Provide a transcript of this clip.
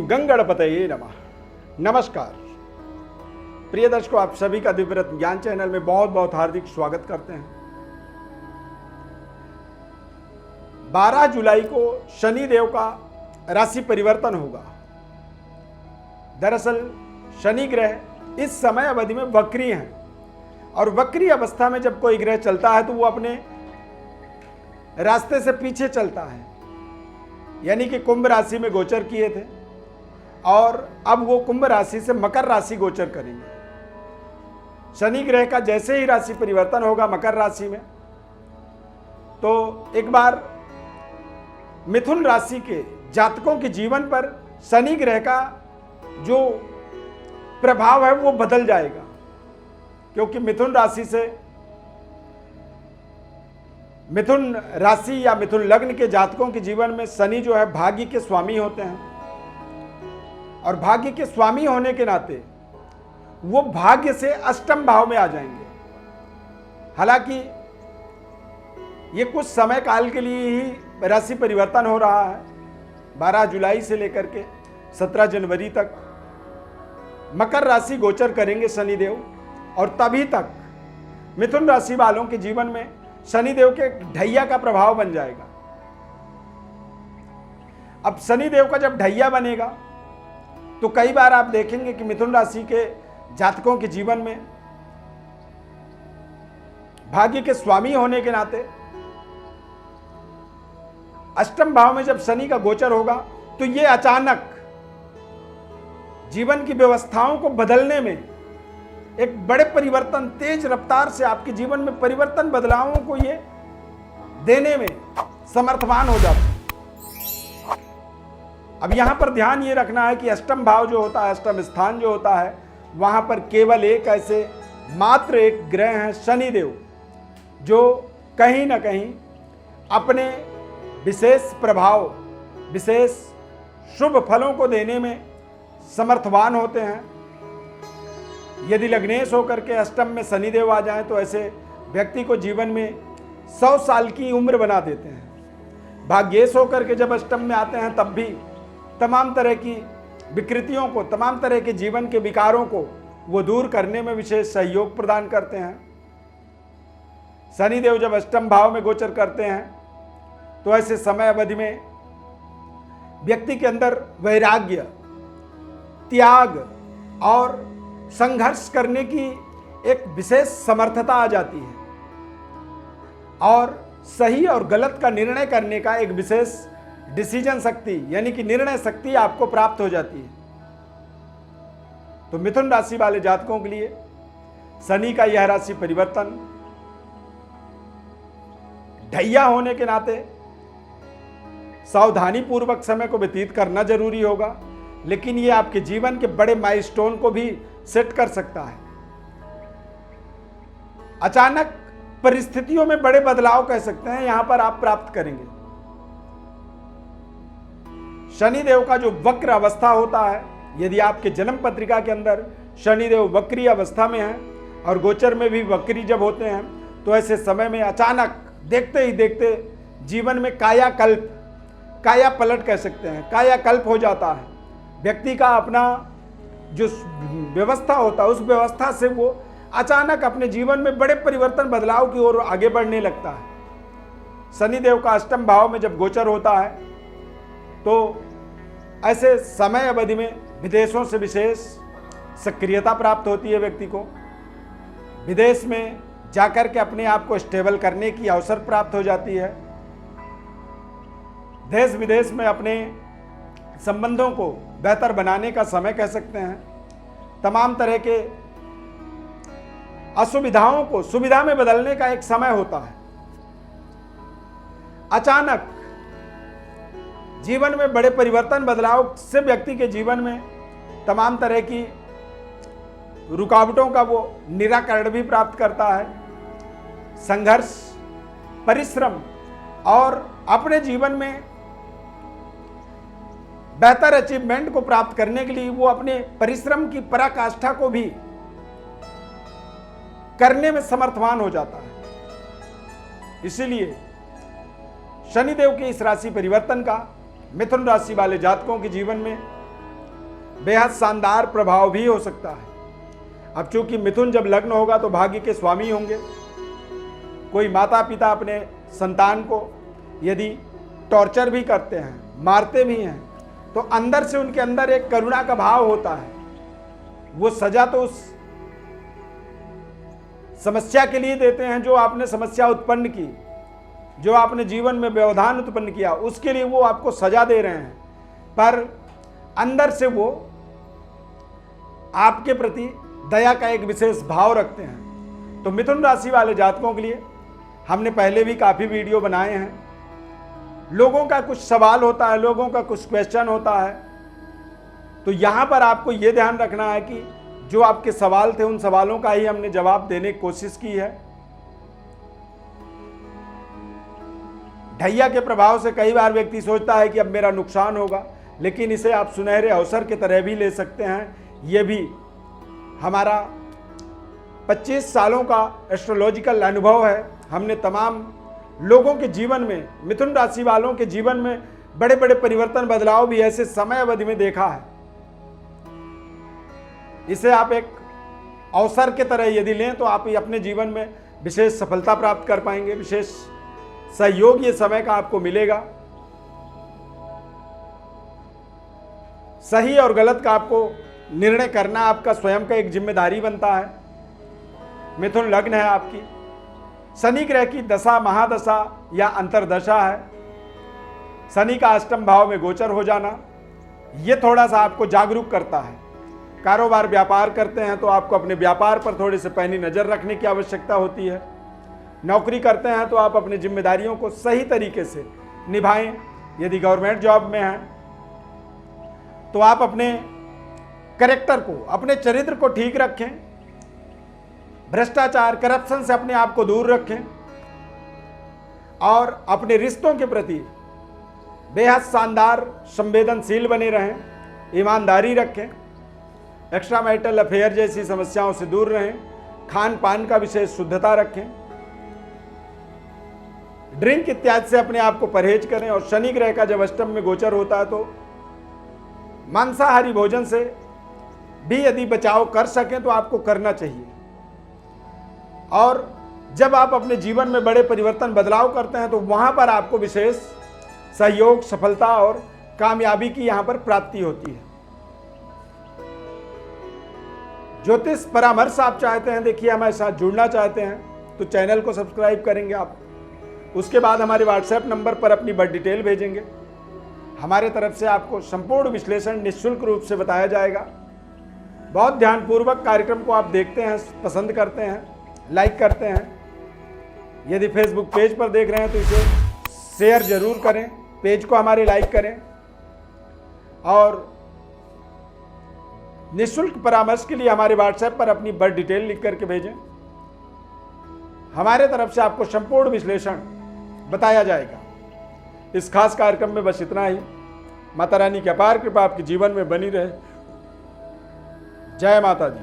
गंगणपतये नमः। नमस्कार प्रिय दर्शकों, आप सभी का दिव्यव्रत ज्ञान चैनल में बहुत बहुत हार्दिक स्वागत करते हैं। 12 जुलाई को शनि देव का राशि परिवर्तन होगा। दरअसल शनि ग्रह इस समय अवधि में वक्री हैं और वक्री अवस्था में जब कोई ग्रह चलता है तो वो अपने रास्ते से पीछे चलता है, यानी कि कुंभ राशि में गोचर किए थे और अब वो कुंभ राशि से मकर राशि गोचर करेंगे। शनि ग्रह का जैसे ही राशि परिवर्तन होगा मकर राशि में, तो एक बार मिथुन राशि के जातकों के जीवन पर शनि ग्रह का जो प्रभाव है वो बदल जाएगा, क्योंकि मिथुन राशि या मिथुन लग्न के जातकों के जीवन में शनि जो है भाग्य के स्वामी होते हैं और भाग्य के स्वामी होने के नाते वो भाग्य से अष्टम भाव में आ जाएंगे। हालांकि ये कुछ समय काल के लिए ही राशि परिवर्तन हो रहा है। 12 जुलाई से लेकर के 17 जनवरी तक मकर राशि गोचर करेंगे शनिदेव, और तभी तक मिथुन राशि वालों के जीवन में शनिदेव के ढैया का प्रभाव बन जाएगा। अब शनिदेव का जब ढैया बनेगा तो कई बार आप देखेंगे कि मिथुन राशि के जातकों के जीवन में भाग्य के स्वामी होने के नाते अष्टम भाव में जब शनि का गोचर होगा तो ये अचानक जीवन की व्यवस्थाओं को बदलने में एक बड़े परिवर्तन, तेज रफ्तार से आपके जीवन में परिवर्तन, बदलावों को ये देने में समर्थवान हो जाते हैं। अब यहां पर ध्यान ये रखना है कि अष्टम भाव जो होता है, अष्टम स्थान जो होता है, वहां पर केवल मात्र एक ग्रह है शनिदेव, जो कहीं ना कहीं अपने विशेष प्रभाव, विशेष शुभ फलों को देने में समर्थवान होते हैं। यदि लग्नेश होकर के अष्टम में शनिदेव आ जाएं तो ऐसे व्यक्ति को जीवन में 100 साल की उम्र बना देते हैं। भाग्येश होकर के जब अष्टम में आते हैं तब भी तमाम तरह की विकृतियों को, तमाम तरह के जीवन के विकारों को वो दूर करने में विशेष सहयोग प्रदान करते हैं। शनिदेव जब अष्टम भाव में गोचर करते हैं तो ऐसे समय अवधि में व्यक्ति के अंदर वैराग्य, त्याग और संघर्ष करने की एक विशेष समर्थता आ जाती है और सही और गलत का निर्णय करने का एक विशेष डिसीजन शक्ति, यानी कि निर्णय शक्ति आपको प्राप्त हो जाती है। तो मिथुन राशि वाले जातकों के लिए शनि का यह राशि परिवर्तन ढैया होने के नाते सावधानी पूर्वक समय को व्यतीत करना जरूरी होगा, लेकिन यह आपके जीवन के बड़े माइलस्टोन को भी सेट कर सकता है। अचानक परिस्थितियों में बड़े बदलाव कह सकते हैं यहां पर आप प्राप्त करेंगे। शनिदेव का जो वक्र अवस्था होता है, यदि आपके जन्म पत्रिका के अंदर शनिदेव वक्री अवस्था में है और गोचर में भी वक्री जब होते हैं तो ऐसे समय में अचानक देखते ही देखते जीवन में कायाकल्प, काया पलट कह सकते हैं, कायाकल्प हो जाता है। व्यक्ति का अपना जो व्यवस्था होता है उस व्यवस्था से वो अचानक अपने जीवन में बड़े परिवर्तन, बदलाव की ओर आगे बढ़ने लगता है। शनिदेव का अष्टम भाव में जब गोचर होता है तो ऐसे समय अवधि में विदेशों से विशेष सक्रियता प्राप्त होती है। व्यक्ति को विदेश में जाकर के अपने आप को स्टेबल करने की अवसर प्राप्त हो जाती है। देश विदेश में अपने संबंधों को बेहतर बनाने का समय कह सकते हैं। तमाम तरह के असुविधाओं को सुविधा में बदलने का एक समय होता है। अचानक जीवन में बड़े परिवर्तन, बदलाव से व्यक्ति के जीवन में तमाम तरह की रुकावटों का वो निराकरण भी प्राप्त करता है। संघर्ष, परिश्रम और अपने जीवन में बेहतर अचीवमेंट को प्राप्त करने के लिए वो अपने परिश्रम की पराकाष्ठा को भी करने में समर्थवान हो जाता है। इसीलिए शनिदेव के इस राशि परिवर्तन का मिथुन राशि वाले जातकों के जीवन में बेहद शानदार प्रभाव भी हो सकता है। अब चूंकि मिथुन जब लग्न होगा तो भाग्य के स्वामी होंगे। कोई माता पिता अपने संतान को यदि टॉर्चर भी करते हैं, मारते भी हैं, तो अंदर से उनके अंदर एक करुणा का भाव होता है। वो सजा तो उस समस्या के लिए देते हैं जो आपने समस्या उत्पन्न की, जो आपने जीवन में व्यवधान उत्पन्न किया, उसके लिए वो आपको सजा दे रहे हैं, पर अंदर से वो आपके प्रति दया का एक विशेष भाव रखते हैं। तो मिथुन राशि वाले जातकों के लिए हमने पहले भी काफ़ी वीडियो बनाए हैं। लोगों का कुछ सवाल होता है, लोगों का कुछ क्वेश्चन होता है, तो यहाँ पर आपको ये ध्यान रखना है कि जो आपके सवाल थे उन सवालों का ही हमने जवाब देने की कोशिश की है। ढैया के प्रभाव से कई बार व्यक्ति सोचता है कि अब मेरा नुकसान होगा, लेकिन इसे आप सुनहरे अवसर की तरह भी ले सकते हैं। ये भी हमारा 25 सालों का एस्ट्रोलॉजिकल अनुभव है। हमने तमाम लोगों के जीवन में, मिथुन राशि वालों के जीवन में बड़े बड़े परिवर्तन, बदलाव भी ऐसे समय अवधि में देखा है। इसे आप एक अवसर के तरह यदि लें तो आप अपने जीवन में विशेष सफलता प्राप्त कर पाएंगे, विशेष सहयोग ये समय का आपको मिलेगा। सही और गलत का आपको निर्णय करना आपका स्वयं का एक जिम्मेदारी बनता है। मिथुन लग्न है आपकी, शनि ग्रह की दशा, महादशा या अंतरदशा है। शनि का अष्टम भाव में गोचर हो जाना ये थोड़ा सा आपको जागरूक करता है। कारोबार व्यापार करते हैं तो आपको अपने व्यापार पर थोड़ी सी पैनी नज़र रखने की आवश्यकता होती है। नौकरी करते हैं तो आप अपनी जिम्मेदारियों को सही तरीके से निभाएं। यदि गवर्नमेंट जॉब में हैं तो आप अपने कैरेक्टर को, अपने चरित्र को ठीक रखें, भ्रष्टाचार, करप्शन से अपने आप को दूर रखें और अपने रिश्तों के प्रति बेहद शानदार संवेदनशील बने रहें, ईमानदारी रखें, एक्स्ट्रा मैरिटल अफेयर जैसी समस्याओं से दूर रहें, खान पान का विशेष शुद्धता रखें, ड्रिंक इत्यादि से अपने आप को परहेज करें। और शनि ग्रह का जब अष्टम में गोचर होता है तो मांसाहारी भोजन से भी यदि बचाव कर सकें तो आपको करना चाहिए। और जब आप अपने जीवन में बड़े परिवर्तन, बदलाव करते हैं तो वहां पर आपको विशेष सहयोग, सफलता और कामयाबी की यहां पर प्राप्ति होती है। ज्योतिष परामर्श आप चाहते हैं, देखिए हमारे साथ जुड़ना चाहते हैं तो चैनल को सब्सक्राइब करेंगे आप। उसके बाद हमारे व्हाट्सएप नंबर पर अपनी बर्थ डिटेल भेजेंगे। हमारे तरफ से आपको संपूर्ण विश्लेषण निःशुल्क रूप से बताया जाएगा। बहुत ध्यानपूर्वक कार्यक्रम को आप देखते हैं, पसंद करते हैं, लाइक करते हैं। यदि फेसबुक पेज पर देख रहे हैं तो इसे शेयर जरूर करें, पेज को हमारे लाइक करें और निःशुल्क परामर्श के लिए हमारे व्हाट्सएप पर अपनी बर्थ डिटेल लिख करके भेजें। हमारे तरफ से आपको संपूर्ण विश्लेषण बताया जाएगा। इस खास कार्यक्रम में बस इतना ही। माता रानी की अपार कृपा आपके जीवन में बनी रहे। जय माता दी।